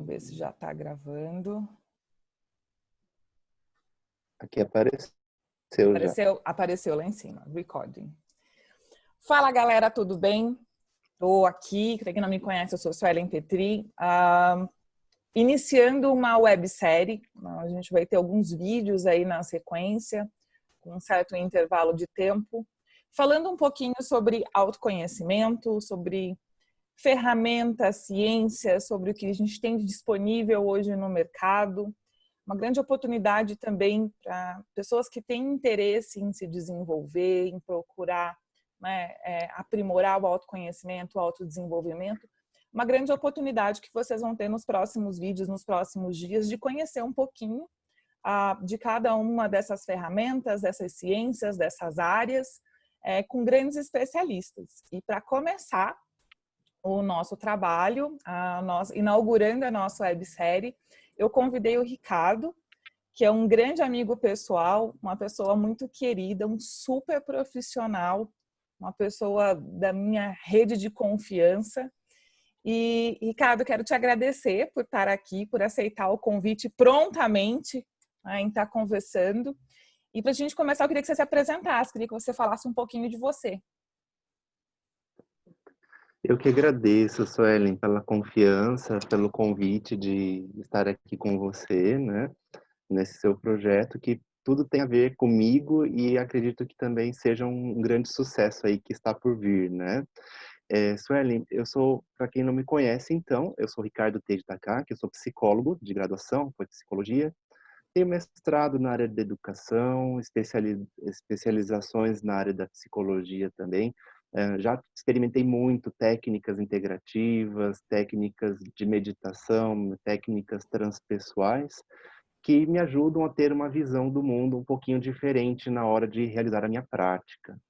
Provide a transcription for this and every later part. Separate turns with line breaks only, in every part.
Vamos ver se já está gravando.
Aqui apareceu já.
Apareceu lá em cima, recording. Fala, galera, tudo bem? Estou aqui, para quem não me conhece, eu sou Suelen Petri, iniciando uma websérie. A gente vai ter alguns vídeos aí na sequência, com um certo intervalo de tempo, falando um pouquinho sobre autoconhecimento, sobre ferramentas, ciências, sobre o que a gente tem disponível hoje no mercado. Uma grande oportunidade também para pessoas que têm interesse em se desenvolver, em procurar, né, aprimorar o autoconhecimento, o autodesenvolvimento. Uma grande oportunidade que vocês vão ter nos próximos vídeos, nos próximos dias, de conhecer um pouquinho de cada uma dessas ferramentas, dessas ciências, dessas áreas, com grandes especialistas. E para começar o nosso trabalho, inaugurando a nossa websérie, eu convidei o Ricardo, que é um grande amigo pessoal, uma pessoa muito querida, um super profissional, uma pessoa da minha rede de confiança. E, Ricardo, quero te agradecer por estar aqui, por aceitar o convite prontamente, em estar conversando. E para a gente começar, eu queria que você se apresentasse, queria que você falasse um pouquinho de você.
Eu que agradeço, Suelen, pela confiança, pelo convite de estar aqui com você, né, nesse seu projeto, que tudo tem a ver comigo e acredito que também seja um grande sucesso aí que está por vir, né. Suelen, eu sou, para quem não me conhece, então, eu sou Ricardo Teji-Taka, que eu sou psicólogo de graduação, foi psicologia, tenho mestrado na área da educação, especializações na área da psicologia também. Já experimentei muito técnicas integrativas, técnicas de meditação, técnicas transpessoais, que me ajudam a ter uma visão do mundo um pouquinho diferente na hora de realizar a minha prática.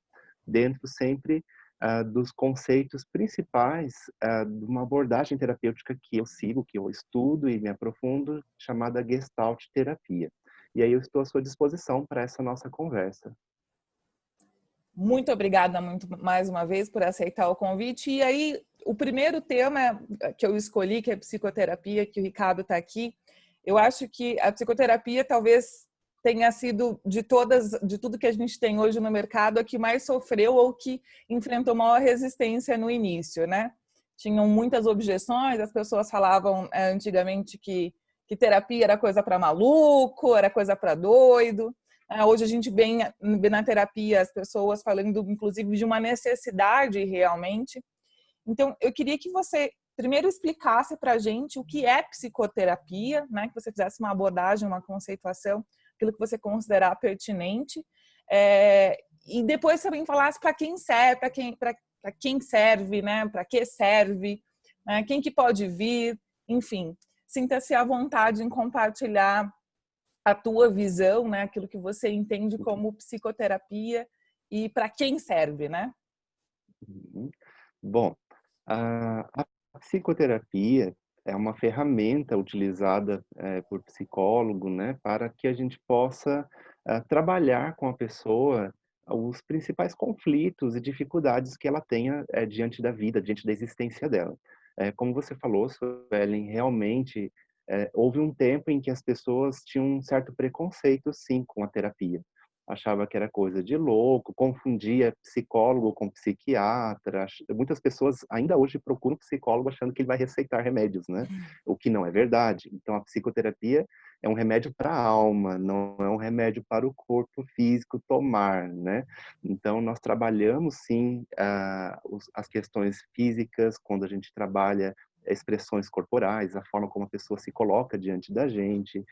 Dentro sempre dos conceitos principais de uma abordagem terapêutica que eu sigo, que eu estudo e me aprofundo, chamada Gestalt terapia. E aí eu estou à sua disposição para essa nossa conversa.
Muito obrigada mais uma vez por aceitar o convite. E aí, o primeiro tema que eu escolhi, que é psicoterapia, que o Ricardo está aqui, eu acho que a psicoterapia talvez tenha sido, de tudo que a gente tem hoje no mercado, a que mais sofreu ou que enfrentou maior resistência no início, né? Tinham muitas objeções, as pessoas falavam antigamente que terapia era coisa para maluco, era coisa para doido. Hoje a gente vê na terapia as pessoas falando, inclusive, de uma necessidade realmente. Então, eu queria que você primeiro explicasse para a gente o que é psicoterapia, né? Que você fizesse uma abordagem, uma conceituação, aquilo que você considerar pertinente. E depois também falasse para quem serve, para quem serve, né? Para que serve, né? Quem que pode vir, enfim. Sinta-se à vontade em compartilhar a tua visão, né? Aquilo que você entende como psicoterapia e para quem serve, né?
Bom, a psicoterapia é uma ferramenta utilizada por psicólogo, né, para que a gente possa trabalhar com a pessoa os principais conflitos e dificuldades que ela tenha diante da vida, diante da existência dela. Como você falou, Suelen, realmente houve um tempo em que as pessoas tinham um certo preconceito, sim, com a terapia. Achava que era coisa de louco, confundia psicólogo com psiquiatra. Muitas pessoas ainda hoje procuram psicólogo achando que ele vai receitar remédios, né? O que não é verdade. Então, a psicoterapia é um remédio para a alma, não é um remédio para o corpo físico tomar, né? Então, nós trabalhamos, sim, as questões físicas, quando a gente trabalha expressões corporais, a forma como a pessoa se coloca diante da gente.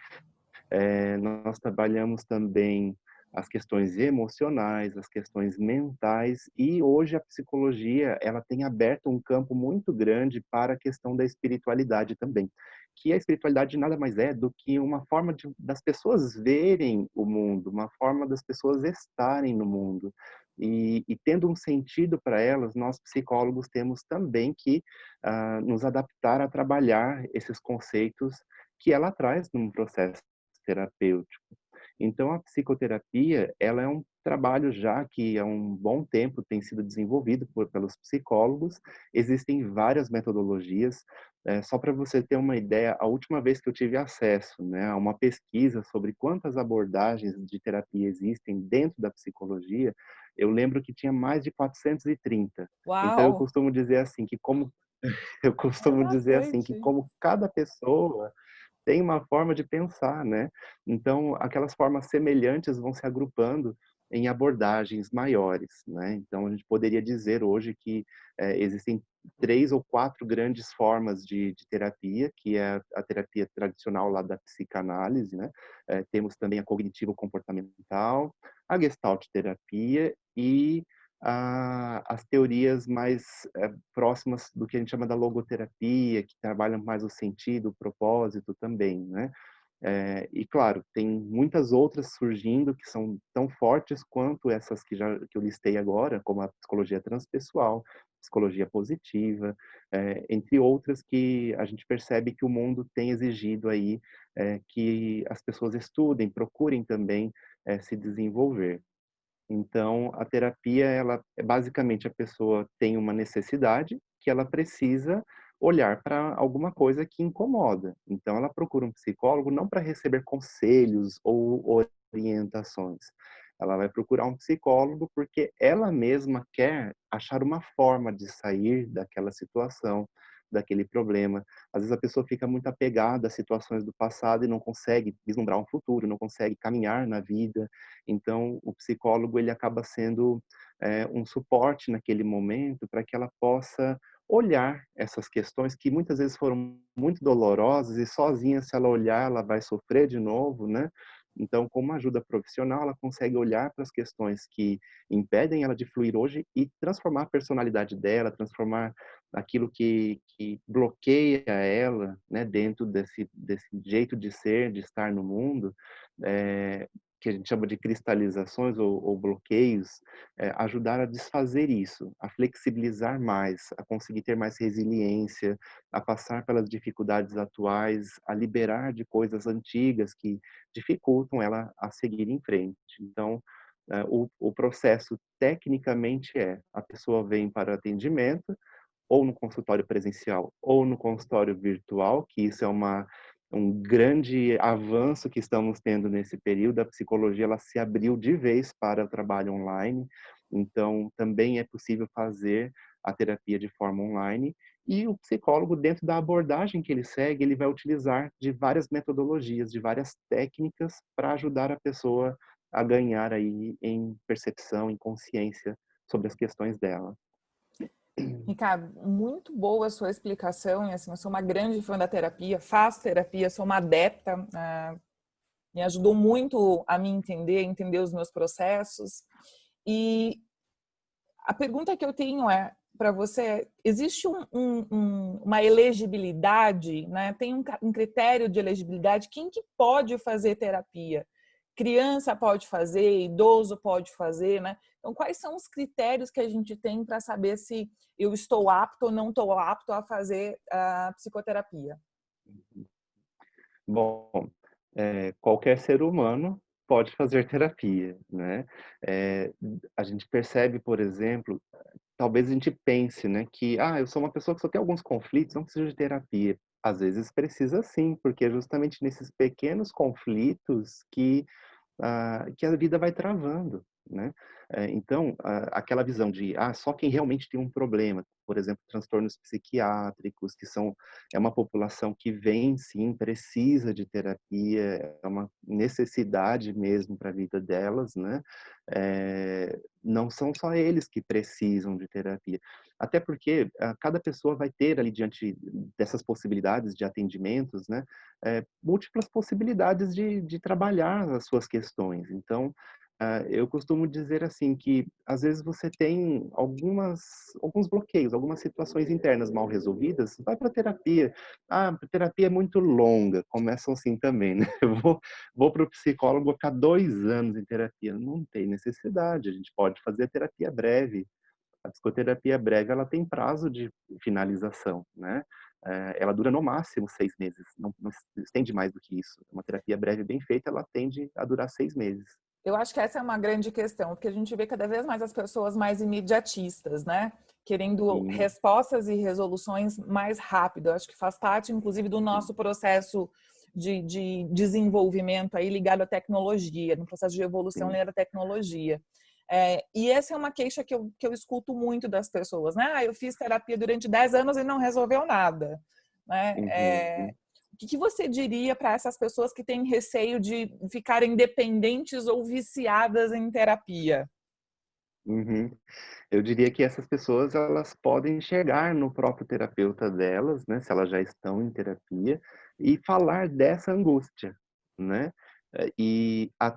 Nós trabalhamos também as questões emocionais, as questões mentais, e hoje a psicologia ela tem aberto um campo muito grande para a questão da espiritualidade também, que a espiritualidade nada mais é do que uma forma das pessoas verem o mundo, uma forma das pessoas estarem no mundo. E tendo um sentido para elas, nós psicólogos temos também que nos adaptar a trabalhar esses conceitos que ela traz num processo terapêutico. Então, a psicoterapia, ela é um trabalho já que há um bom tempo tem sido desenvolvido pelos psicólogos. Existem várias metodologias. Só para você ter uma ideia, a última vez que eu tive acesso, né, a uma pesquisa sobre quantas abordagens de terapia existem dentro da psicologia, eu lembro que tinha mais de 430. Então eu
Uau!
costumo dizer assim que como eu
É
costumo dizer assim que
bastante.
como cada pessoa tem uma forma de pensar, né. Então, aquelas formas semelhantes vão se agrupando em abordagens maiores, né. Então a gente poderia dizer hoje que, existem 3 ou 4 grandes formas de terapia, que é a terapia tradicional lá da psicanálise, né. Temos também a cognitivo-comportamental, a gestalt terapia e as teorias mais, próximas do que a gente chama da logoterapia, que trabalham mais o sentido, o propósito também, né. E claro, tem muitas outras surgindo que são tão fortes quanto essas que eu listei agora, como a psicologia transpessoal, psicologia positiva, entre outras que a gente percebe que o mundo tem exigido aí, que as pessoas estudem, procurem também, se desenvolver. Então, a terapia, ela basicamente a pessoa tem uma necessidade que ela precisa olhar para alguma coisa que incomoda. Então, ela procura um psicólogo não para receber conselhos ou orientações. Ela vai procurar um psicólogo porque ela mesma quer achar uma forma de sair daquela situação, daquele problema. Às vezes a pessoa fica muito apegada a situações do passado e não consegue vislumbrar um futuro, não consegue caminhar na vida. Então, o psicólogo ele acaba sendo um suporte naquele momento para que ela possa olhar essas questões que muitas vezes foram muito dolorosas e sozinha, se ela olhar, ela vai sofrer de novo, né? Então, com uma ajuda profissional, ela consegue olhar para as questões que impedem ela de fluir hoje e transformar a personalidade dela, transformar aquilo que bloqueia ela, né, dentro desse jeito de ser, de estar no mundo, eh, que a gente chama de cristalizações ou bloqueios, ajudar a desfazer isso, a flexibilizar mais, a conseguir ter mais resiliência, a passar pelas dificuldades atuais, a liberar de coisas antigas que dificultam ela a seguir em frente. Então, o processo tecnicamente a pessoa vem para o atendimento, ou no consultório presencial ou no consultório virtual, que isso é um grande avanço que estamos tendo nesse período. A psicologia ela se abriu de vez para o trabalho online, então também é possível fazer a terapia de forma online. E o psicólogo, dentro da abordagem que ele segue, ele vai utilizar de várias metodologias, de várias técnicas para ajudar a pessoa a ganhar aí em percepção, em consciência sobre as questões dela.
Ricardo, muito boa a sua explicação. E assim, eu sou uma grande fã da terapia, faço terapia, sou uma adepta. Me ajudou muito a me entender os meus processos. E a pergunta que eu tenho para você: existe uma elegibilidade, né? Tem um critério de elegibilidade? Quem que pode fazer terapia? Criança pode fazer, idoso pode fazer, né? Então, quais são os critérios que a gente tem para saber se eu estou apto ou não estou apto a fazer a psicoterapia?
Bom, qualquer ser humano pode fazer terapia, né. A gente percebe, por exemplo, talvez a gente pense, né, que: "Ah, eu sou uma pessoa que só tem alguns conflitos, não preciso de terapia". Às vezes precisa sim, porque é justamente nesses pequenos conflitos que a vida vai travando, né. Então, aquela visão de, só quem realmente tem um problema, por exemplo, transtornos psiquiátricos, que é uma população que vem sim, precisa de terapia, é uma necessidade mesmo para a vida delas, né. Não são só eles que precisam de terapia. Até porque, cada pessoa vai ter ali diante dessas possibilidades de atendimentos, né, múltiplas possibilidades de trabalhar as suas questões. Então, eu costumo dizer assim que às vezes você tem alguns bloqueios, algumas situações internas mal resolvidas, vai para terapia. A terapia é muito longa, começam assim também, né? Eu vou para o psicólogo, vou ficar 2 anos em terapia. Não tem necessidade, a gente pode fazer terapia breve. A psicoterapia breve, ela tem prazo de finalização, né. Ela dura no máximo 6 meses, não se estende mais do que isso. Uma terapia breve bem feita, ela tende a durar 6 meses.
Eu acho que essa é uma grande questão, porque a gente vê cada vez mais as pessoas mais imediatistas, né? Querendo
Sim,
respostas e resoluções mais rápido. Eu acho que faz parte, inclusive, do
sim,
nosso processo de desenvolvimento aí ligado à tecnologia, no processo de evolução
sim.
ligado à tecnologia. E essa é uma queixa que eu escuto muito das pessoas, né? Ah, eu fiz terapia durante 10 anos e não resolveu nada, né?
Uhum.
O que você diria para essas pessoas que têm receio de ficarem dependentes ou viciadas em terapia?
Uhum. Eu diria que essas pessoas, elas podem chegar no próprio terapeuta delas, né, se elas já estão em terapia, e falar dessa angústia, né.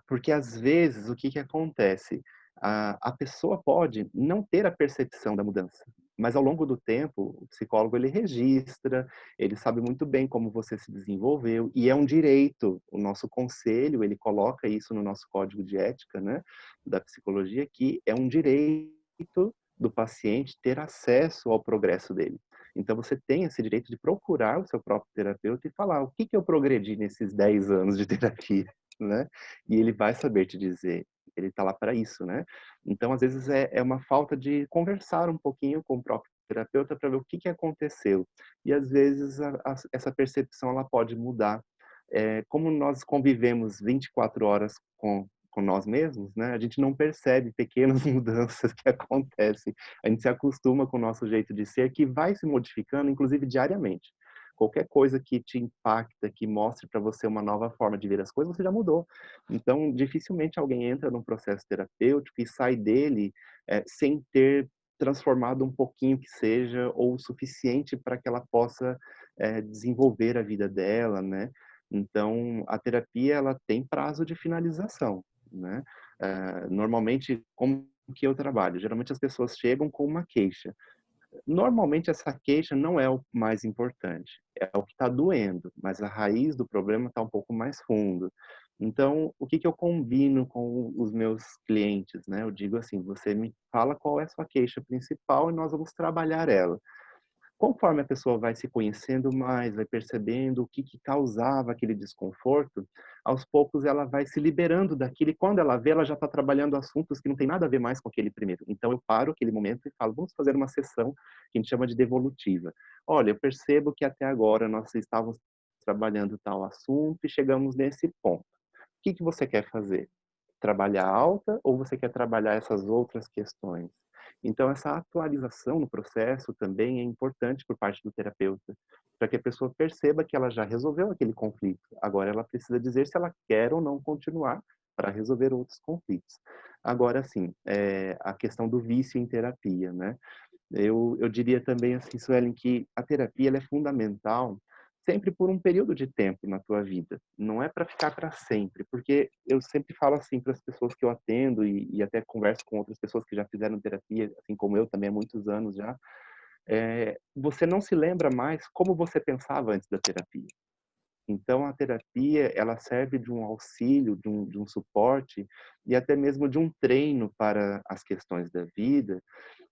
Porque às vezes o que que acontece? A pessoa pode não ter a percepção da mudança, mas ao longo do tempo, o psicólogo ele registra, ele sabe muito bem como você se desenvolveu, e é um direito, o nosso conselho, ele coloca isso no nosso código de ética, né, da psicologia, que é um direito do paciente ter acesso ao progresso dele. Então você tem esse direito de procurar o seu próprio terapeuta e falar: "O que que eu progredi nesses 10 anos de terapia?", né. E ele vai saber te dizer, ele está lá para isso, né. Então às vezes é uma falta de conversar um pouquinho com o próprio terapeuta para ver o que que aconteceu. E às vezes essa percepção ela pode mudar. Como nós convivemos 24 horas com nós mesmos, né, a gente não percebe pequenas mudanças que acontecem. A gente se acostuma com o nosso jeito de ser, que vai se modificando, inclusive diariamente. Qualquer coisa que te impacta, que mostre para você uma nova forma de ver as coisas, você já mudou. Então, dificilmente alguém entra num processo terapêutico e sai dele, sem ter transformado um pouquinho que seja, ou o suficiente para que ela possa, desenvolver a vida dela, né. Então, a terapia ela tem prazo de finalização, né. Normalmente, como que eu trabalho? Geralmente as pessoas chegam com uma queixa. Normalmente essa queixa não é o mais importante, é o que está doendo, mas a raiz do problema está um pouco mais fundo. Então, o que que eu combino com os meus clientes, né? Eu digo assim: "Você me fala qual é a sua queixa principal e nós vamos trabalhar ela". Conforme a pessoa vai se conhecendo mais, vai percebendo o que que causava aquele desconforto, aos poucos ela vai se liberando daquilo e quando ela vê, ela já está trabalhando assuntos que não tem nada a ver mais com aquele primeiro. Então eu paro aquele momento e falo: "Vamos fazer uma sessão que a gente chama de devolutiva. Olha, eu percebo que até agora nós estávamos trabalhando tal assunto e chegamos nesse ponto. O que que você quer fazer? Trabalhar alta ou você quer trabalhar essas outras questões?". Então essa atualização no processo também é importante por parte do terapeuta, para que a pessoa perceba que ela já resolveu aquele conflito. Agora ela precisa dizer se ela quer ou não continuar para resolver outros conflitos. Agora assim, a questão do vício em terapia, né. Eu diria também, assim, Suelen, que a terapia ela é fundamental sempre por um período de tempo na tua vida. Não é para ficar para sempre, porque eu sempre falo assim para as pessoas que eu atendo e até converso com outras pessoas que já fizeram terapia, assim como eu também há muitos anos já, você não se lembra mais como você pensava antes da terapia. Então a terapia, ela serve de um auxílio, de um suporte e até mesmo de um treino para as questões da vida,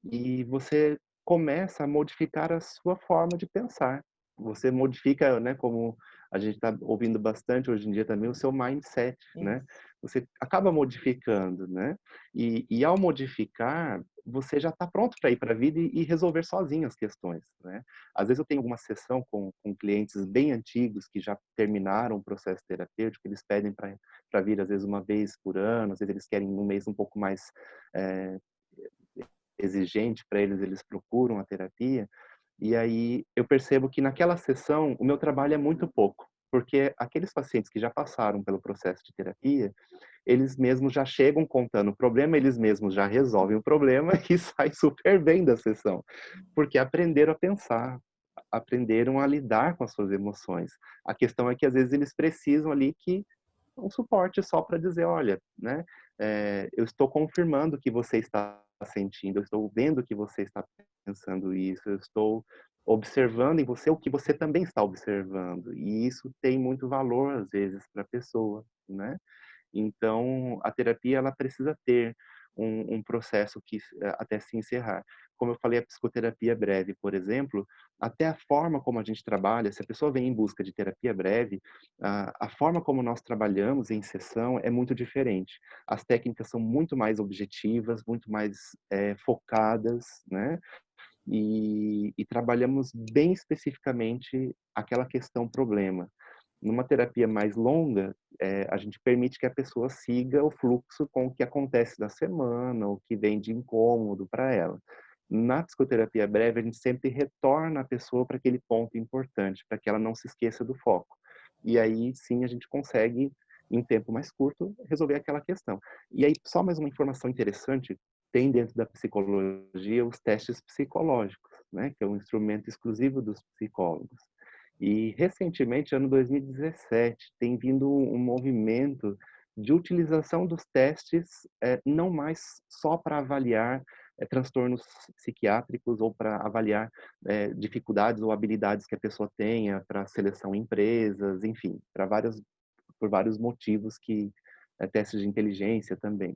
e você começa a modificar a sua forma de pensar. Você modifica, né, como a gente está ouvindo bastante hoje em dia também, o seu mindset, né.
Isso.
Você acaba modificando, né. E ao modificar, você já está pronto para ir para a vida e resolver sozinho as questões, né. Às vezes eu tenho alguma sessão com clientes bem antigos que já terminaram o processo terapêutico, eles pedem para vir às vezes uma vez por ano, às vezes eles querem um mês um pouco mais, eh exigente para eles, eles procuram a terapia, e aí eu percebo que naquela sessão o meu trabalho é muito pouco, porque aqueles pacientes que já passaram pelo processo de terapia, eles mesmos já chegam contando o problema, eles mesmos já resolvem o problema e saem super bem da sessão, porque aprenderam a pensar, aprenderam a lidar com as suas emoções. A questão é que às vezes eles precisam ali que um suporte só para dizer: "Olha, né, eu estou confirmando que você está sentindo, eu estou vendo que você está pensando isso, eu estou observando em você o que você também está observando", e isso tem muito valor, às vezes, para a pessoa, né. Então, a terapia ela precisa ter um processo que até se encerrar. como eu falei, a psicoterapia breve, por exemplo, até a forma como a gente trabalha, se a pessoa vem em busca de terapia breve, a forma como nós trabalhamos em sessão é muito diferente. As técnicas são muito mais objetivas, muito mais focadas, né? E trabalhamos bem especificamente aquela questão problema. Numa terapia mais longa, a gente permite que a pessoa siga o fluxo com o que acontece na semana, o que vem de incômodo para ela. Na psicoterapia breve, a gente sempre retorna a pessoa para aquele ponto importante, para que ela não se esqueça do foco. E aí, sim, a gente consegue, em tempo mais curto, resolver aquela questão. E aí, só mais uma informação interessante, tem dentro da psicologia os testes psicológicos, né, que é um instrumento exclusivo dos psicólogos. E recentemente, ano 2017, tem vindo um movimento de utilização dos testes, não mais só para avaliar transtornos psiquiátricos ou para avaliar dificuldades ou habilidades que a pessoa tenha para seleção em empresas, enfim, por vários motivos que testes de inteligência também.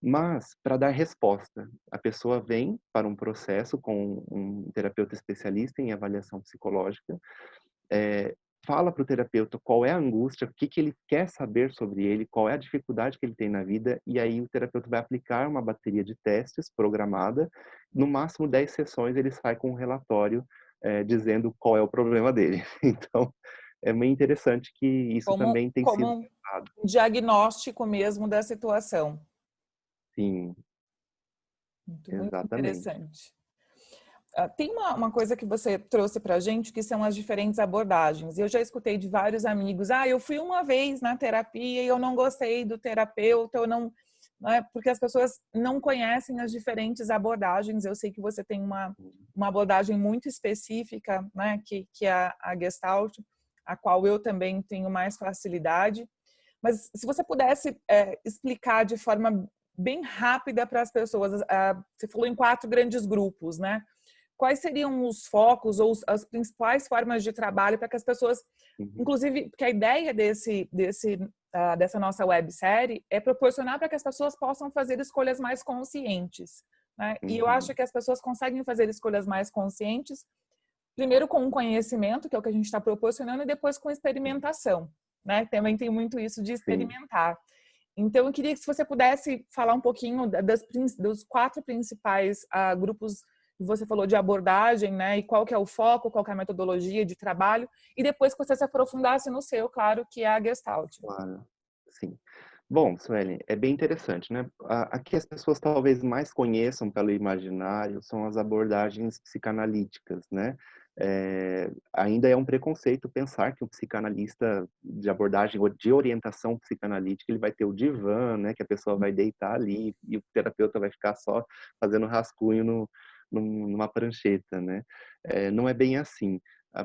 Mas, para dar resposta, a pessoa vem para um processo com um terapeuta especialista em avaliação psicológica, é, fala para o terapeuta qual é a angústia, o que, que ele quer saber sobre ele, qual é a dificuldade que ele tem na vida, e aí o terapeuta vai aplicar uma bateria de testes programada. No máximo 10 sessões ele sai com um relatório dizendo qual é o problema dele. Então, é meio interessante que isso também tem sido
Como
usado.
um diagnóstico mesmo da situação.
Sim,
Muito, muito
exatamente.
interessante. Tem uma coisa que você trouxe para a gente, que são as diferentes abordagens. Eu já escutei de vários amigos, eu fui uma vez na terapia e eu não gostei do terapeuta, eu não é porque as pessoas não conhecem as diferentes abordagens. Eu sei que você tem uma abordagem muito específica, né, que é a Gestalt, a qual eu também tenho mais facilidade. Mas se você pudesse explicar de forma bem rápida para as pessoas, você falou em 4 grandes grupos, né? Quais seriam os focos ou as principais formas de trabalho para que as pessoas,
Uhum,
inclusive, porque a ideia dessa nossa websérie é proporcionar para que as pessoas possam fazer escolhas mais conscientes, né? E eu acho
uhum,
que as pessoas conseguem fazer escolhas mais conscientes, primeiro com o conhecimento, que é o que a gente está proporcionando, e depois com experimentação, né? Também tem muito isso de
sim.
experimentar. Então, eu queria que se você pudesse falar um pouquinho dos 4 principais grupos que você falou de abordagem, né? E qual que é o foco, qual que é a metodologia de trabalho, e depois que você se aprofundasse no seu, claro, que é a Gestalt.
Claro, sim. Bom, Suelen, é bem interessante, né? Aqui as pessoas talvez mais conheçam pelo imaginário são as abordagens psicanalíticas, né? Ainda é um preconceito pensar que um psicanalista de abordagem ou de orientação psicanalítica ele vai ter o divã, né? Que a pessoa vai deitar ali e o terapeuta vai ficar só fazendo rascunho numa prancheta, né? Não é bem assim.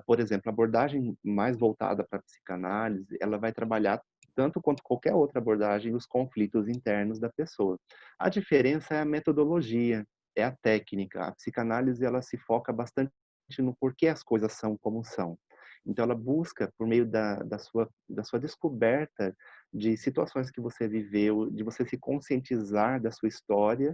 Por exemplo, a abordagem mais voltada para a psicanálise, ela vai trabalhar tanto quanto qualquer outra abordagem, os conflitos internos da pessoa. A diferença é a metodologia, é a técnica. A psicanálise ela se foca bastante no porquê as coisas são como são. Então, ela busca, por meio da sua descoberta de situações que você viveu, de você se conscientizar da sua história,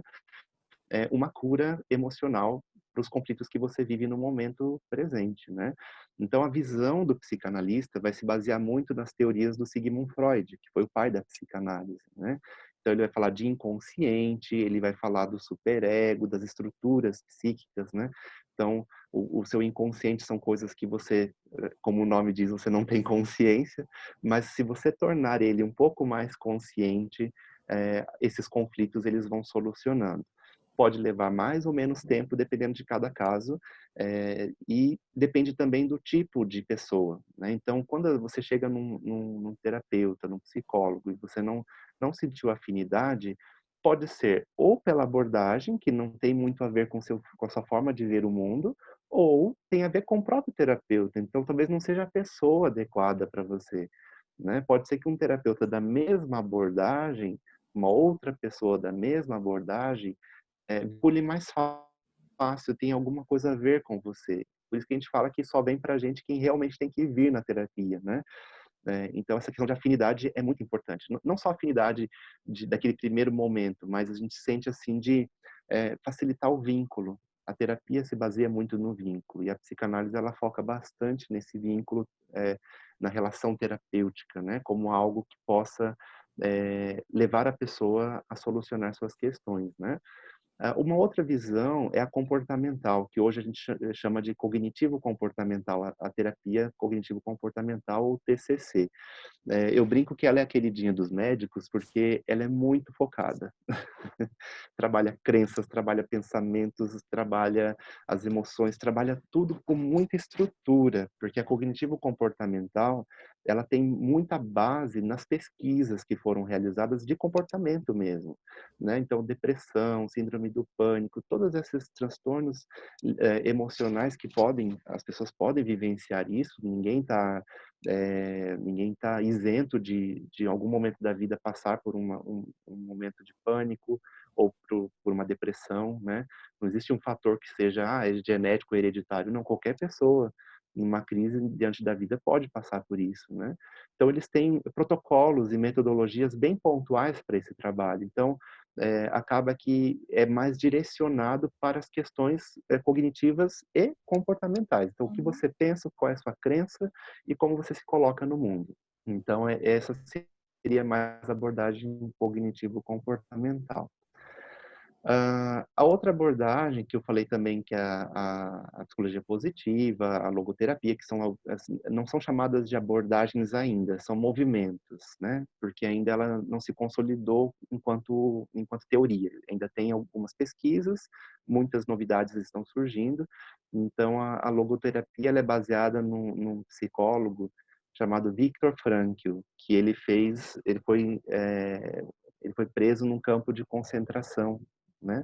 uma cura emocional para os conflitos que você vive no momento presente, né? Então, a visão do psicanalista vai se basear muito nas teorias do Sigmund Freud, que foi o pai da psicanálise, né? Então, ele vai falar de inconsciente, ele vai falar do superego, das estruturas psíquicas, né? Então, o seu inconsciente são coisas que você, como o nome diz, você não tem consciência, mas se você tornar ele um pouco mais consciente, esses conflitos eles vão solucionando. Pode levar mais ou menos tempo, dependendo de cada caso, e depende também do tipo de pessoa, né? Então, quando você chega num terapeuta, num psicólogo, e você não sentiu afinidade, pode ser ou pela abordagem, que não tem muito a ver com a sua forma de ver o mundo, ou tem a ver com o próprio terapeuta. Então, talvez não seja a pessoa adequada para você, né? Pode ser que um terapeuta da mesma abordagem, uma outra pessoa da mesma abordagem, pule mais fácil, tem alguma coisa a ver com você. Por isso que a gente fala que só vem pra gente quem realmente tem que vir na terapia, né? Então, essa questão de afinidade é muito importante. Não só afinidade daquele primeiro momento, mas a gente sente, assim, de facilitar o vínculo. a terapia se baseia muito no vínculo, e a psicanálise ela foca bastante nesse vínculo, na relação terapêutica, né, como algo que possa, levar a pessoa a solucionar suas questões, né. Uma outra visão é a comportamental, que hoje a gente chama de cognitivo comportamental, a terapia cognitivo comportamental ou TCC. Eu brinco que ela é a queridinha dos médicos, porque ela é muito focada. Trabalha crenças, trabalha pensamentos, trabalha as emoções, trabalha tudo com muita estrutura, porque a cognitivo comportamental, ela tem muita base nas pesquisas que foram realizadas de comportamento mesmo, né. Então depressão, síndrome do pânico, todos esses transtornos, emocionais que as pessoas podem vivenciar isso, ninguém está isento de algum momento da vida passar por um momento de pânico ou por uma depressão, né? Não existe um fator que seja é genético, hereditário, não. Qualquer pessoa em uma crise diante da vida pode passar por isso, né? Então eles têm protocolos e metodologias bem pontuais para esse trabalho. Então acaba que é mais direcionado para as questões cognitivas e comportamentais. Então o que
Uhum.
você pensa, qual é a sua crença e como você se coloca no mundo. Então essa seria mais a abordagem cognitivo-comportamental. A outra abordagem que eu falei também, que é a psicologia positiva, a logoterapia, que assim, não são chamadas de abordagens ainda, são movimentos, né, porque ainda ela não se consolidou enquanto teoria. Ainda tem algumas pesquisas, muitas novidades estão surgindo. Então a logoterapia ela é baseada num psicólogo chamado Viktor Frankl, que ele foi preso num campo de concentração, né,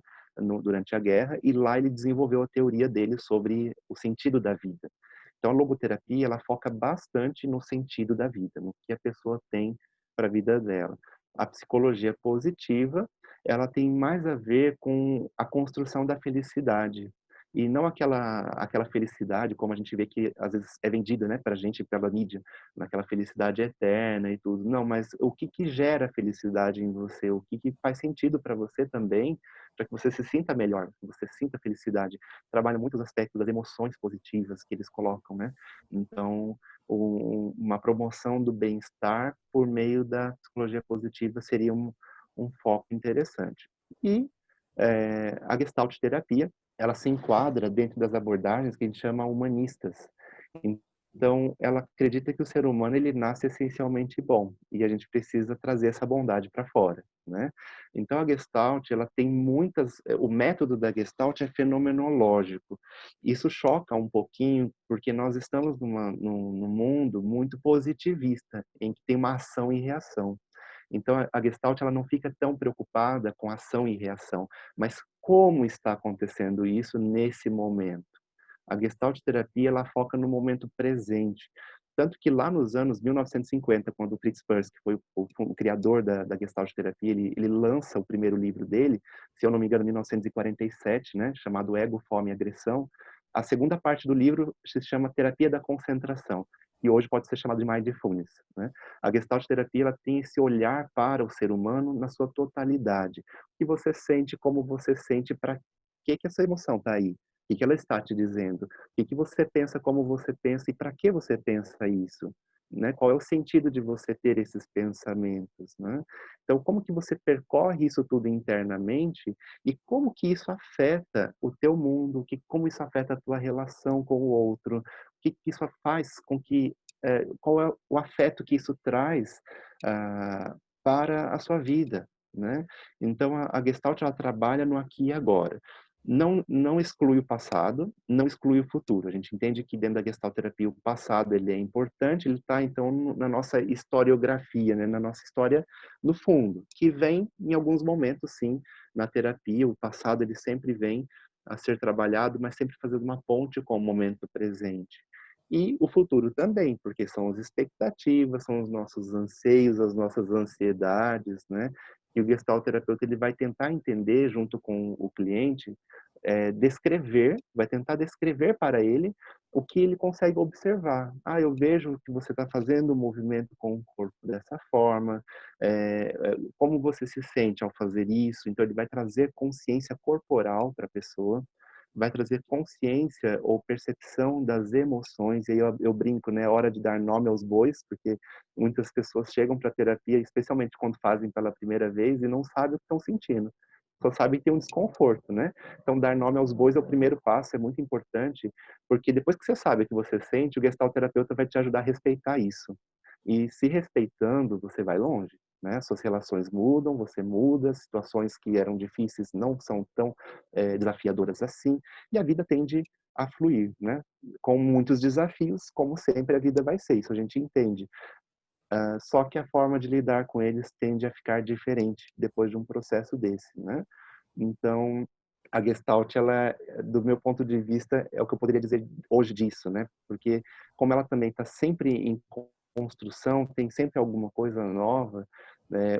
durante a guerra, e lá ele desenvolveu a teoria dele sobre o sentido da vida. Então a logoterapia ela foca bastante no sentido da vida, no que a pessoa tem para a vida dela. A psicologia positiva, ela tem mais a ver com a construção da felicidade, e não aquela felicidade como a gente vê que às vezes é vendida, né, para a gente pela mídia, naquela felicidade eterna e tudo. Não, mas o que que gera felicidade em você? O que que faz sentido para você também, para que você se sinta melhor, que você sinta felicidade. Trabalha muitos aspectos das emoções positivas que eles colocam, né. Então, uma promoção do bem-estar por meio da psicologia positiva seria um foco interessante. E, a Gestalt terapia, ela se enquadra dentro das abordagens que a gente chama humanistas. Então, ela acredita que o ser humano ele nasce essencialmente bom, e a gente precisa trazer essa bondade para fora, né. Então a Gestalt, ela tem o método da Gestalt é fenomenológico. Isso choca um pouquinho, porque nós estamos num mundo muito positivista, em que tem uma ação e reação. Então a Gestalt ela não fica tão preocupada com ação e reação, mas como está acontecendo isso nesse momento. A Gestalt terapia ela foca no momento presente. Tanto que lá nos anos 1950, quando o Fritz Perls, que foi o criador da Gestalt terapia, ele lança o primeiro livro dele, se eu não me engano, em 1947, né, chamado Ego, Fome e Agressão. A segunda parte do livro se chama Terapia da Concentração, que hoje pode ser chamado de Mindfulness, né? A Gestalt terapia ela tem esse olhar para o ser humano na sua totalidade. O que você sente, como você sente, para que essa emoção está aí? O que ela está te dizendo? O que você pensa, como você pensa e para que você pensa isso? Né? Qual é o sentido de você ter esses pensamentos, né? Então, como que você percorre isso tudo internamente e como que isso afeta o teu mundo, como isso afeta a tua relação com o outro, o que que isso faz com que, qual é o afeto que isso traz para a sua vida, né? Então, a Gestalt ela trabalha no aqui e agora. Não exclui o passado, não exclui o futuro. A gente entende que dentro da gestalterapia o passado ele é importante, ele está então na nossa historiografia, né, na nossa história no fundo, que vem em alguns momentos sim, na terapia, o passado ele sempre vem a ser trabalhado, mas sempre fazendo uma ponte com o momento presente. E o futuro também, porque são as expectativas, são os nossos anseios, as nossas ansiedades, né? E o gestalterapeuta ele vai tentar entender junto com o cliente, vai tentar descrever para ele o que ele consegue observar. Eu vejo que você está fazendo o movimento com o corpo dessa forma, como você se sente ao fazer isso? Então ele vai trazer consciência corporal para a pessoa, vai trazer consciência ou percepção das emoções, e aí eu brinco, né, hora de dar nome aos bois, porque muitas pessoas chegam para terapia, especialmente quando fazem pela primeira vez, e não sabem o que estão sentindo. Só sabem que tem um desconforto, né? Então, dar nome aos bois é o primeiro passo, é muito importante, porque depois que você sabe o que você sente, o gestalterapeuta vai te ajudar a respeitar isso. E se respeitando, você vai longe, né? Suas relações mudam, você muda, situações que eram difíceis não são tão desafiadoras assim, e a vida tende a fluir, né? Com muitos desafios, como sempre a vida vai ser, isso a gente entende. Só que a forma de lidar com eles tende a ficar diferente depois de um processo desse, né? Então, a Gestalt, ela, do meu ponto de vista, é o que eu poderia dizer hoje disso, né? Porque como ela também está sempre em construção, tem sempre alguma coisa nova.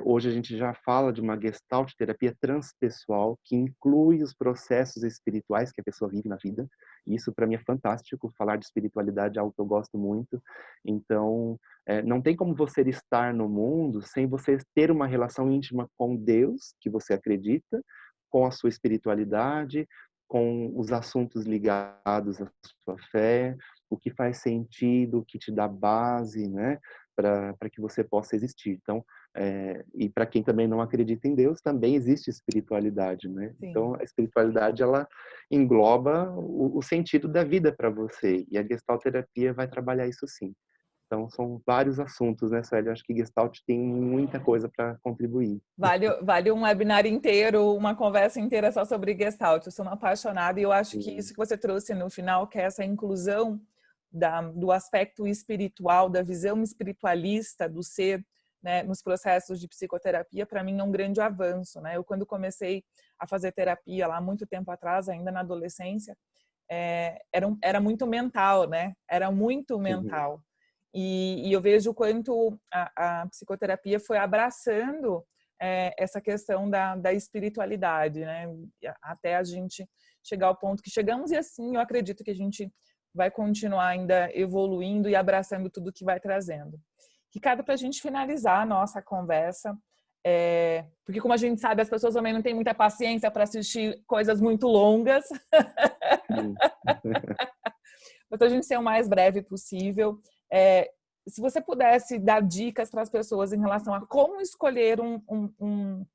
Hoje a gente já fala de uma Gestalt terapia transpessoal que inclui os processos espirituais que a pessoa vive na vida. E isso para mim é fantástico. Falar de espiritualidade é algo que eu gosto muito. Então, não tem como você estar no mundo sem você ter uma relação íntima com Deus, que você acredita, com a sua espiritualidade, com os assuntos ligados à sua fé, o que faz sentido, o que te dá base, né, para que você possa existir. Então, e para quem também não acredita em Deus, também existe espiritualidade, né?
Sim.
Então, a espiritualidade, ela engloba o sentido da vida para você, e a Gestalt terapia vai trabalhar isso sim. Então, são vários assuntos, né, Célia? Eu acho que Gestalt tem muita coisa para contribuir.
Vale um webinar inteiro, uma conversa inteira só sobre Gestalt. Eu sou uma apaixonada e eu acho que
Sim.
isso que você trouxe no final, que é essa inclusão do aspecto espiritual, da visão espiritualista do ser, né, nos processos de psicoterapia, para mim é um grande avanço, né? Eu, quando comecei a fazer terapia lá muito tempo atrás, ainda na adolescência, era muito mental, né? Era muito
Uhum.
mental. E eu vejo o quanto a psicoterapia foi abraçando essa questão da espiritualidade, né? Até a gente chegar ao ponto que chegamos, e assim eu acredito que a gente vai continuar ainda evoluindo e abraçando tudo que vai trazendo. Ricardo, para a gente finalizar a nossa conversa, porque como a gente sabe, as pessoas também não têm muita paciência para assistir coisas muito longas,
Sim.
para a gente ser o mais breve possível. É, se você pudesse dar dicas para as pessoas em relação a como escolher um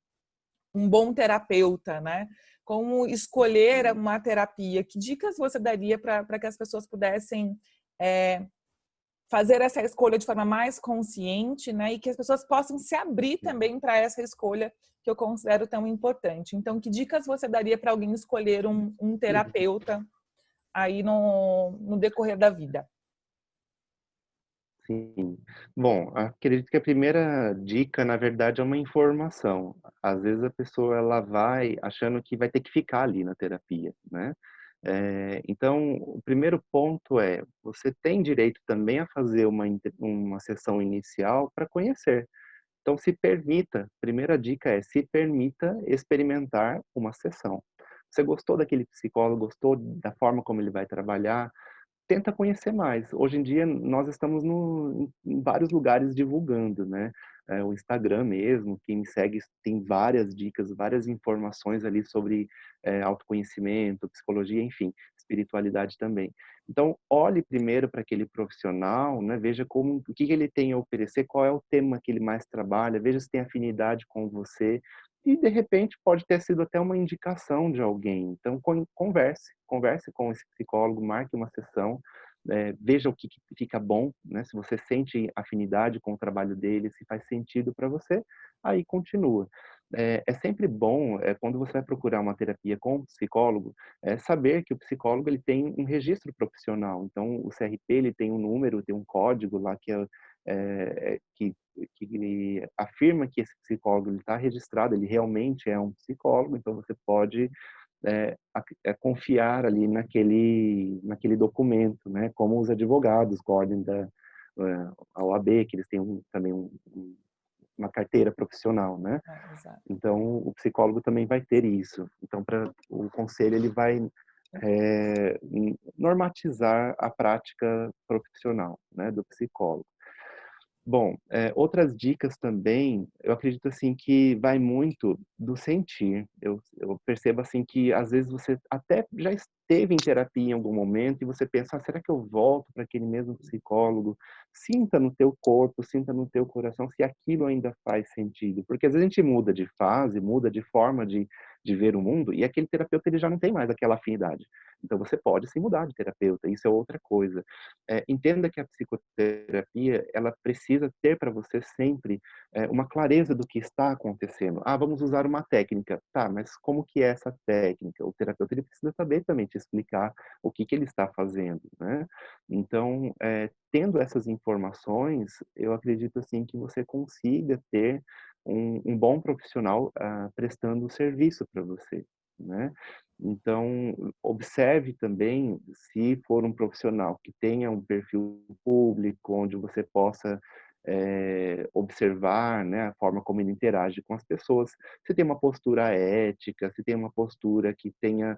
bom terapeuta, né? Como escolher uma terapia, que dicas você daria para que as pessoas pudessem fazer essa escolha de forma mais consciente, né? E que as pessoas possam se abrir também para essa escolha que eu considero tão importante. Então, que dicas você daria para alguém escolher um terapeuta aí no decorrer da vida?
Sim. Bom, acredito que a primeira dica, na verdade, é uma informação. Às vezes a pessoa ela vai achando que vai ter que ficar ali na terapia, né? Então, o primeiro ponto é, você tem direito também a fazer uma sessão inicial para conhecer. Então, se permita, primeira dica é, se permita experimentar uma sessão. Você gostou daquele psicólogo, gostou da forma como ele vai trabalhar, tenta conhecer mais. Hoje em dia, nós estamos em vários lugares divulgando, né? O Instagram mesmo, quem me segue tem várias dicas, várias informações ali sobre autoconhecimento, psicologia, enfim, espiritualidade também. Então, olhe primeiro para aquele profissional, né? Veja o que ele tem a oferecer, qual é o tema que ele mais trabalha, veja se tem afinidade com você, e de repente pode ter sido até uma indicação de alguém. Então converse com esse psicólogo, marque uma sessão, veja o que fica bom, né? Se você sente afinidade com o trabalho dele, se faz sentido para você, aí continua. É sempre bom, quando você vai procurar uma terapia com um psicólogo, saber que o psicólogo ele tem um registro profissional. Então o CRP ele tem um número, tem um código lá que afirma que esse psicólogo está registrado, ele realmente é um psicólogo, então você pode confiar ali naquele documento, né? Como os advogados, com a ordem a OAB, que eles têm também uma carteira profissional, né?
Exato.
Então, o psicólogo também vai ter isso. Então, o conselho ele vai normatizar a prática profissional, né, do psicólogo. Bom, outras dicas também, eu acredito assim que vai muito do sentir. Eu percebo assim que às vezes você até já esteve em terapia em algum momento e você pensa: "Ah, será que eu volto para aquele mesmo psicólogo?". Sinta no teu corpo, sinta no teu coração se aquilo ainda faz sentido, porque às vezes a gente muda de fase, muda de forma de ver o mundo e aquele terapeuta ele já não tem mais aquela afinidade. Então você pode se mudar de terapeuta, isso é outra coisa. Entenda que a psicoterapia, ela precisa ter para você sempre, uma clareza do que está acontecendo. "Ah, vamos usar uma técnica". Tá, mas como que é essa técnica? O terapeuta, ele precisa saber também te explicar o que que ele está fazendo, né. Então, tendo essas informações, eu acredito, assim, que você consiga ter um bom profissional, prestando serviço para você, né. Então, observe também se for um profissional que tenha um perfil público, onde você possa, observar, né, a forma como ele interage com as pessoas. Se tem uma postura ética, se tem uma postura que tenha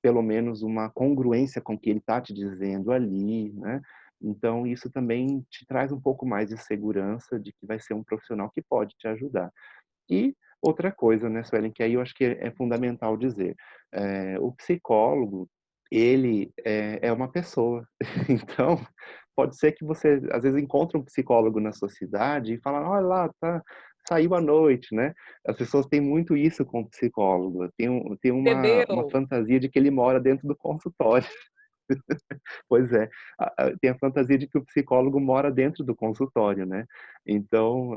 pelo menos uma congruência com o que ele está te dizendo ali, né. Então isso também te traz um pouco mais de segurança de que vai ser um profissional que pode te ajudar. E outra coisa, né, Suelen, que aí eu acho que é fundamental dizer, o psicólogo, ele é uma pessoa. Então, pode ser que você, às vezes, encontre um psicólogo na sua cidade e fala: "Olha lá, tá saiu à noite", né. As pessoas têm muito isso com o psicólogo, tem uma
Bebeu.
fantasia de que ele mora dentro do consultório. Pois é. Tem a fantasia de que o psicólogo mora dentro do consultório, né. Então,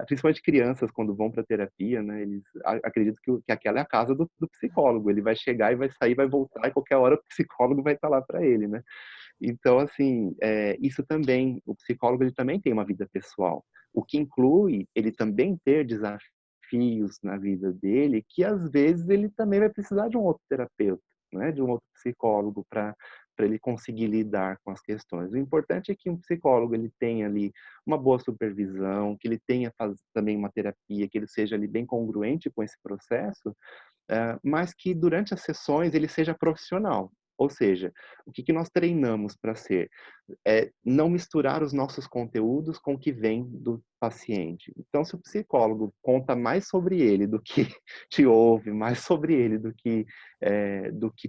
principalmente crianças quando vão para terapia, né, eles acreditam que aquela é a casa do psicólogo, ele vai chegar e vai sair, vai voltar e qualquer hora o psicólogo vai estar lá para ele, né. Então, assim, isso também, o psicólogo ele também tem uma vida pessoal, o que inclui ele também ter desafios na vida dele, que às vezes ele também vai precisar de um outro terapeuta, né, de um outro psicólogo para ele conseguir lidar com as questões. O importante é que um psicólogo ele tenha ali uma boa supervisão, que ele tenha também uma terapia, que ele seja ali bem congruente com esse processo, mas que durante as sessões ele seja profissional. Ou seja, o que que nós treinamos para ser? Não misturar os nossos conteúdos com o que vem do paciente. Então, se o psicólogo conta mais sobre ele do que te ouve, mais sobre ele do que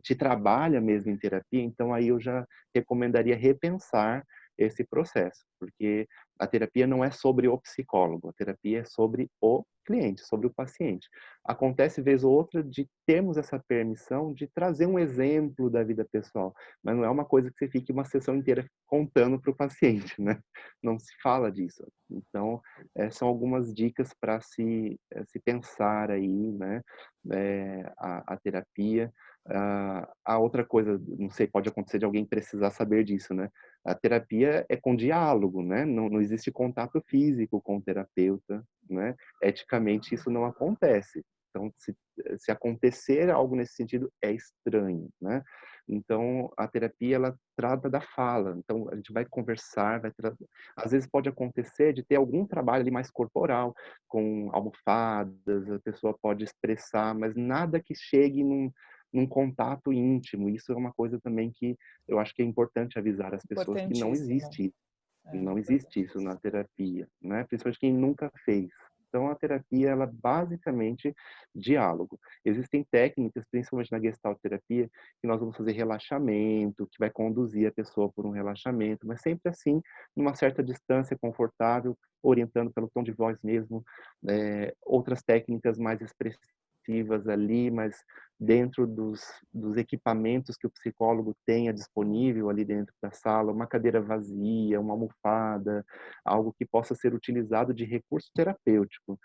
te trabalha mesmo em terapia, então aí eu já recomendaria repensar esse processo, porque a terapia não é sobre o psicólogo, a terapia é sobre o cliente, sobre o paciente. Acontece vez ou outra de termos essa permissão de trazer um exemplo da vida pessoal, mas não é uma coisa que você fique uma sessão inteira contando para o paciente, né? Não se fala disso. Então, são algumas dicas para se pensar aí, né? A terapia. A outra coisa, não sei, pode acontecer de alguém precisar saber disso, né? A terapia é com diálogo, né? Não existe contato físico com o terapeuta, né? Eticamente isso não acontece. Então, se acontecer algo nesse sentido, é estranho, né? Então, a terapia, ela trata da fala. Então, a gente vai conversar, às vezes pode acontecer de ter algum trabalho ali mais corporal, com almofadas, a pessoa pode expressar, mas nada que chegue num contato íntimo. Isso é uma coisa também que eu acho que é importante avisar as pessoas que não
Importantíssimo.
existe,
É.
não existe isso na terapia, né? Principalmente quem nunca fez. Então, a terapia, ela é basicamente diálogo. Existem técnicas, principalmente na Gestalt terapia, que nós vamos fazer relaxamento, que vai conduzir a pessoa por um relaxamento, mas sempre assim, numa certa distância confortável, orientando pelo tom de voz mesmo. Outras técnicas mais expressivas ali, mas dentro dos equipamentos que o psicólogo tenha disponível ali dentro da sala, uma cadeira vazia, uma almofada, algo que possa ser utilizado de recurso terapêutico,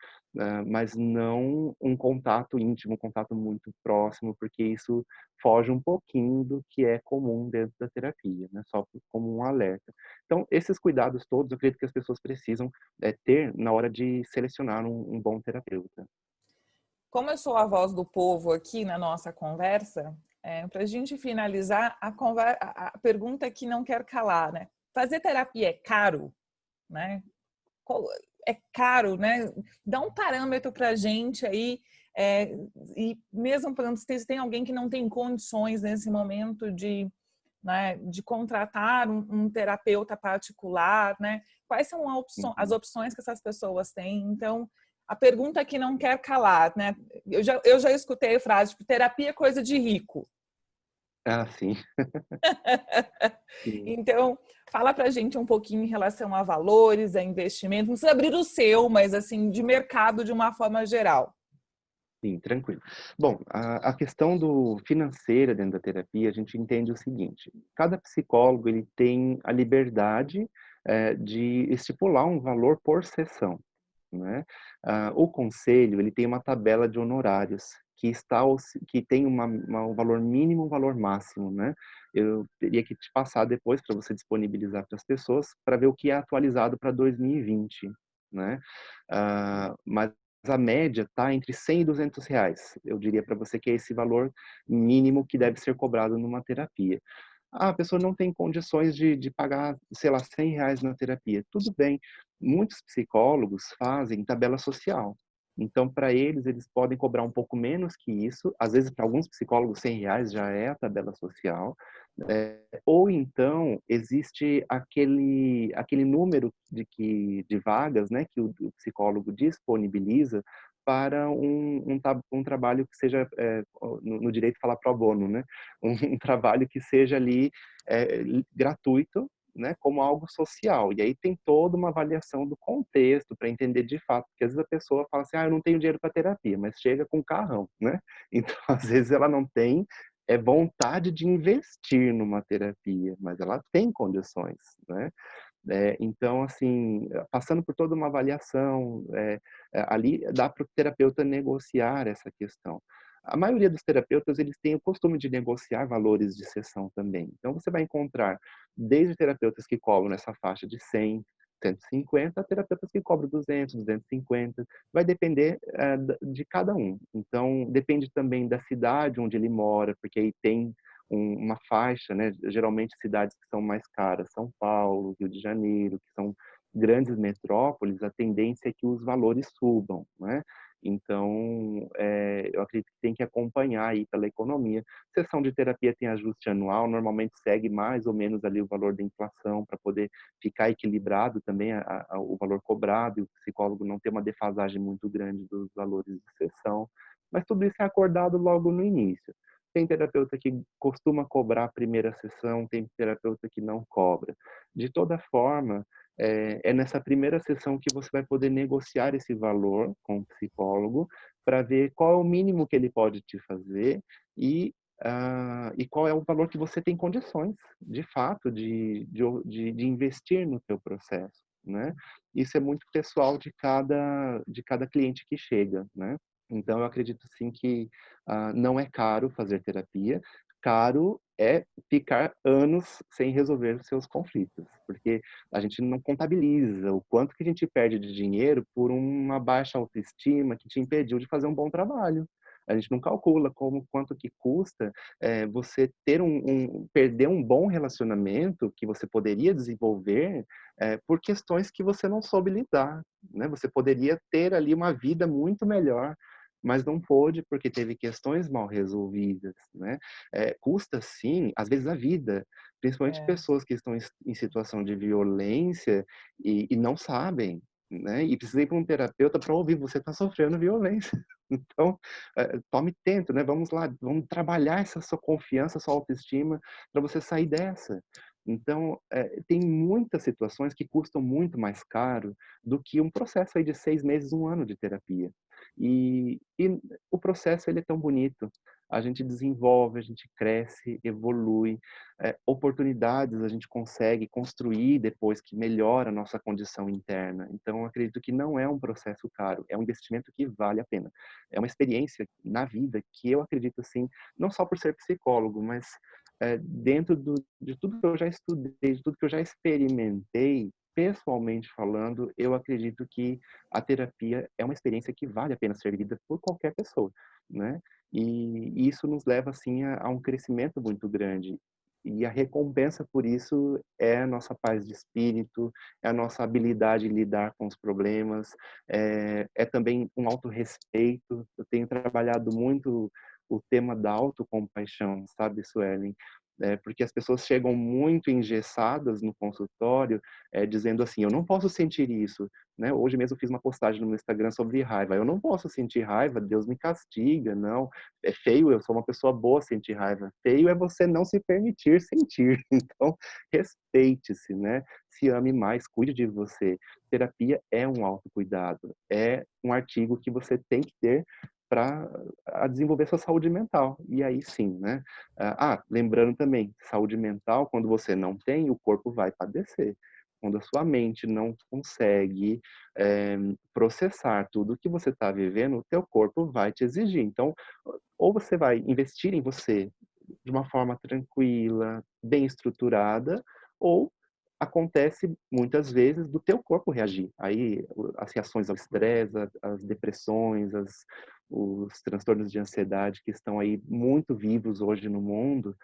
mas não um contato íntimo, um contato muito próximo, porque isso foge um pouquinho do que é comum dentro da terapia, né? Só como um alerta. Então, esses cuidados todos, eu acredito que as pessoas precisam ter na hora de selecionar um bom terapeuta.
Como eu sou a voz do povo aqui na nossa conversa, para a gente finalizar a pergunta que não quer calar, né? Fazer terapia é caro, né? É caro, né? Dá um parâmetro para a gente aí, e mesmo se tem alguém que não tem condições nesse momento né, de contratar um terapeuta particular, né? Quais são as
Uhum.
opções que essas pessoas têm? Então, a pergunta que não quer calar, né? Eu já escutei a frase, tipo, terapia é coisa de rico.
Ah, sim. Sim.
Então, fala pra gente um pouquinho em relação a valores, a investimento. Não precisa abrir o seu, mas assim, de mercado de uma forma geral.
Sim, tranquilo. Bom, a questão do financeira dentro da terapia, a gente entende o seguinte: cada psicólogo ele tem a liberdade de estipular um valor por sessão, né? O conselho ele tem uma tabela de honorários que tem um valor mínimo, um valor máximo, né? Eu teria que te passar depois para você disponibilizar para as pessoas para ver o que é atualizado para 2020, né? Mas a média está entre 100 e R$ 200. Eu diria para você que é esse valor mínimo que deve ser cobrado numa terapia. A pessoa não tem condições de pagar, sei lá, R$ 100 na terapia. Tudo bem. Muitos psicólogos fazem tabela social. Então, para eles, eles podem cobrar um pouco menos que isso. Às vezes, para alguns psicólogos, R$ 100 já é a tabela social. Ou então, existe aquele número de vagas, né, que o psicólogo disponibiliza para um trabalho que seja, no direito falar pro bono, né? Um trabalho que seja ali gratuito, né, como algo social. E aí tem toda uma avaliação do contexto para entender de fato, porque às vezes a pessoa fala assim, eu não tenho dinheiro para terapia, mas chega com um carrão, né? Então, às vezes ela não tem vontade de investir numa terapia, mas ela tem condições, né? Então, assim, passando por toda uma avaliação, ali dá para o terapeuta negociar essa questão. A maioria dos terapeutas, eles têm o costume de negociar valores de sessão também. Então, você vai encontrar desde terapeutas que cobram nessa faixa de 100, 150, a terapeutas que cobram 200, 250. Vai depender de cada um. Então, depende também da cidade onde ele mora, porque aí tem uma faixa, né? Geralmente cidades que são mais caras, São Paulo, Rio de Janeiro, que são grandes metrópoles, a tendência é que os valores subam, né? Então, eu acredito que tem que acompanhar aí pela economia. Sessão de terapia tem ajuste anual, normalmente segue mais ou menos ali o valor da inflação para poder ficar equilibrado também o valor cobrado e o psicólogo não ter uma defasagem muito grande dos valores de sessão. Mas tudo isso é acordado logo no início. Tem terapeuta que costuma cobrar a primeira sessão, tem terapeuta que não cobra. De toda forma, nessa primeira sessão que você vai poder negociar esse valor com o psicólogo para ver qual é o mínimo que ele pode te fazer e qual é o valor que você tem condições, de fato, de investir no teu processo, né? Isso é muito pessoal de cada cliente que chega, né? Então, eu acredito sim que não é caro fazer terapia, caro é ficar anos sem resolver os seus conflitos, porque a gente não contabiliza o quanto que a gente perde de dinheiro por uma baixa autoestima que te impediu de fazer um bom trabalho. A gente não calcula quanto que custa você perder um bom relacionamento que você poderia desenvolver por questões que você não soube lidar, né? Você poderia ter ali uma vida muito melhor, mas não pôde porque teve questões mal resolvidas, né? Custa sim, às vezes a vida, principalmente
É,
pessoas que estão em situação de violência e não sabem, né? E precisa ir para um terapeuta para ouvir, você está sofrendo violência. Então, tome tempo, né? Vamos lá, vamos trabalhar essa sua confiança, sua autoestima, para você sair dessa. Então, tem muitas situações que custam muito mais caro do que um processo aí de 6 meses, um ano de terapia. E o processo ele é tão bonito. A gente desenvolve, a gente cresce, evolui, oportunidades a gente consegue construir depois que melhora a nossa condição interna. Então, eu acredito que não é um processo caro, é um investimento que vale a pena. É uma experiência na vida que eu acredito, assim, não só por ser psicólogo, mas dentro de tudo que eu já estudei, de tudo que eu já experimentei, pessoalmente falando, eu acredito que a terapia é uma experiência que vale a pena ser vivida por qualquer pessoa, né? E isso nos leva, assim, a um crescimento muito grande. E a recompensa por isso é a nossa paz de espírito, é a nossa habilidade em lidar com os problemas, é também um autorrespeito. Eu tenho trabalhado muito o tema da autocompaixão, sabe, Suelen? porque as pessoas chegam muito engessadas no consultório, dizendo assim, eu não posso sentir isso, né? Hoje mesmo eu fiz uma postagem no meu Instagram sobre raiva. Eu não posso sentir raiva, Deus me castiga, não. É feio, eu sou uma pessoa boa sentir raiva. Feio é você não se permitir sentir. Então, respeite-se, né? Se ame mais, cuide de você. Terapia é um autocuidado, é um artigo que você tem que ter para desenvolver sua saúde mental. E aí sim, né? Lembrando também, saúde mental, quando você não tem, o corpo vai padecer. Quando a sua mente não consegue processar tudo que você está vivendo, o teu corpo vai te exigir. Então, ou você vai investir em você de uma forma tranquila, bem estruturada, ou acontece muitas vezes do teu corpo reagir. Aí as reações ao estresse, as depressões, os transtornos de ansiedade que estão aí muito vivos hoje no mundo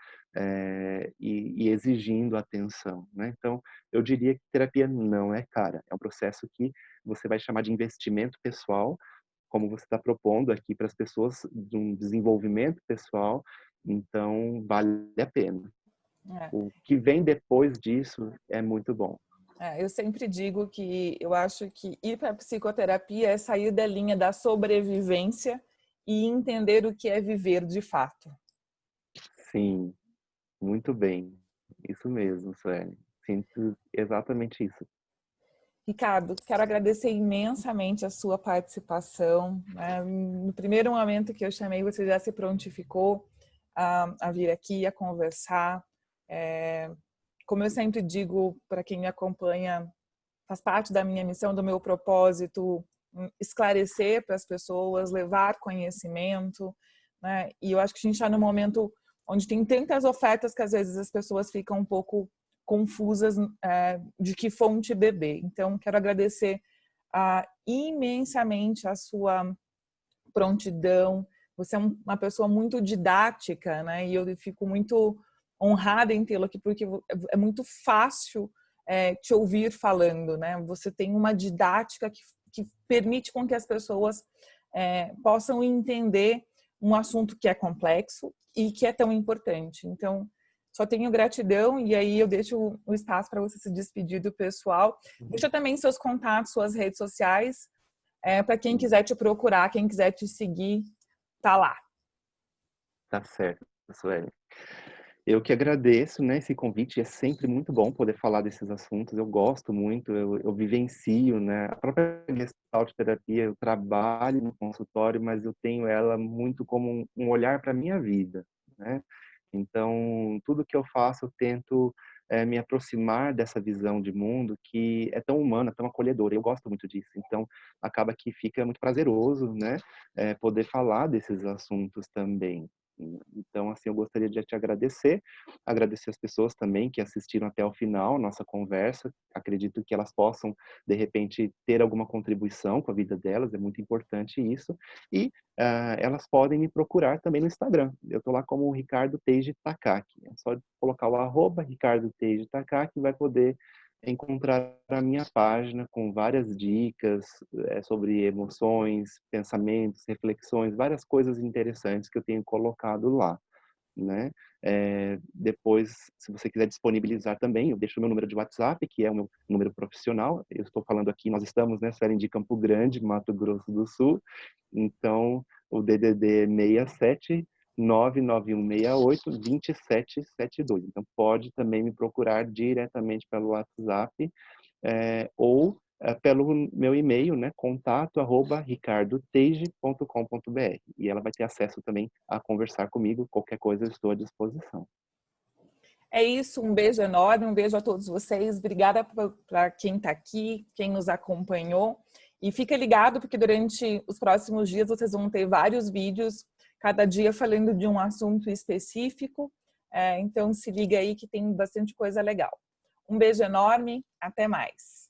e exigindo atenção, né? Então, eu diria que terapia não é cara. É um processo que você vai chamar de investimento pessoal, como você está propondo aqui para as pessoas, de um desenvolvimento pessoal, então vale a pena.
É.
O que vem depois disso é muito bom.
Eu sempre digo que eu acho que ir para a psicoterapia é sair da linha da sobrevivência e entender o que é viver de fato.
Sim, muito bem. Isso mesmo, Sueli. Sinto exatamente isso.
Ricardo, quero agradecer imensamente a sua participação, né? No primeiro momento que eu chamei, você já se prontificou a vir aqui, a conversar. Como eu sempre digo para quem me acompanha, faz parte da minha missão, do meu propósito, esclarecer para as pessoas, levar conhecimento, né? E eu acho que a gente está num momento onde tem tantas ofertas que às vezes as pessoas ficam um pouco confusas de que fonte beber. Então, quero agradecer imensamente a sua prontidão. Você é uma pessoa muito didática, né? E eu fico muito honrada em tê-lo aqui, porque é muito fácil te ouvir falando, né? Você tem uma didática que permite com que as pessoas possam entender um assunto que é complexo e que é tão importante. Então, só tenho gratidão e aí eu deixo o espaço para você se despedir do pessoal. Deixa também seus contatos, suas redes sociais, para quem quiser te procurar, quem quiser te seguir, tá lá.
Tá certo, Sueli. Eu que agradeço, né, esse convite. É sempre muito bom poder falar desses assuntos. Eu gosto muito, eu vivencio, né, a própria Gestalt terapia. Eu trabalho no consultório, mas eu tenho ela muito como um olhar para minha vida, né? Então, tudo que eu faço, eu tento me aproximar dessa visão de mundo que é tão humana, tão acolhedora. Eu gosto muito disso. Então, acaba que fica muito prazeroso, né, poder falar desses assuntos também. Então, assim, eu gostaria de te agradecer as pessoas também que assistiram até o final nossa conversa. Acredito que elas possam, de repente, ter alguma contribuição com a vida delas, é muito importante isso. E elas podem me procurar também no Instagram. Eu estou lá como Ricardo Teiji Takaki. É só colocar o @Ricardo Teiji Takaki, vai poder encontrar a minha página com várias dicas sobre emoções, pensamentos, reflexões, várias coisas interessantes que eu tenho colocado lá, né? Depois, se você quiser disponibilizar também, eu deixo o meu número de WhatsApp, que é o meu número profissional. Eu estou falando aqui, nós estamos, né, Suelen, de Campo Grande, Mato Grosso do Sul. Então, o DDD é 67 99168-2772. Então, pode também me procurar diretamente pelo WhatsApp ou pelo meu e-mail, né, contato@ricardoteige.com.br. E ela vai ter acesso também a conversar comigo. Qualquer coisa, eu estou à disposição.
É isso, um beijo enorme, um beijo a todos vocês. Obrigada para quem está aqui, quem nos acompanhou. E fica ligado, porque durante os próximos dias vocês vão ter vários vídeos, cada dia falando de um assunto específico. Então se liga aí que tem bastante coisa legal. Um beijo enorme, até mais.